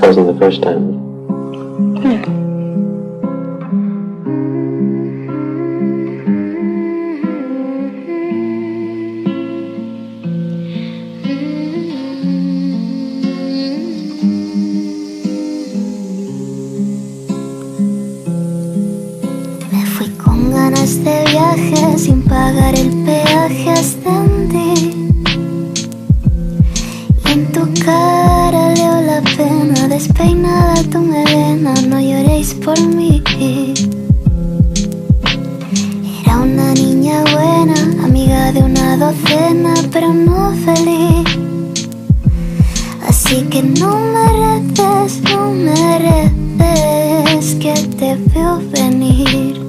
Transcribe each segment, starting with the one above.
wasn't the first time. Yeah. Me fui con ganas de viaje, sin pagar el peaje, ascendí. Y en tu cara leo la pena, despeinada tu melena, no lloréis por mí. Era una niña buena, amiga de una docena, pero no feliz. Así que no me retes, no me retes, que te veo venir.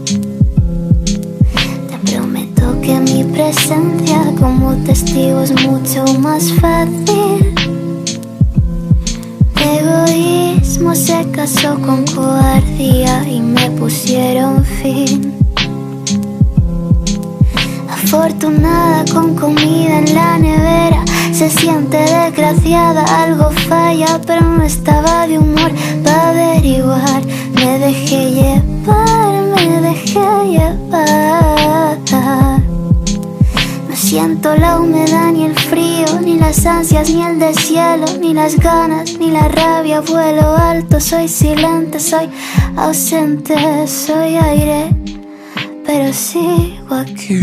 Te prometo que mi presencia como testigo es mucho más fácil. Egoísmo se casó con cobardía y me pusieron fin. Afortunada con comida en la nevera, se siente desgraciada, algo falla, pero no estaba de humor para averiguar. Me dejé llevar, me dejé llevar. No siento la humedad ni el frío, ni las ansias, ni el deshielo, ni las ganas, ni la rabia. Vuelo alto, soy silente, soy ausente, soy aire, pero sigo aquí.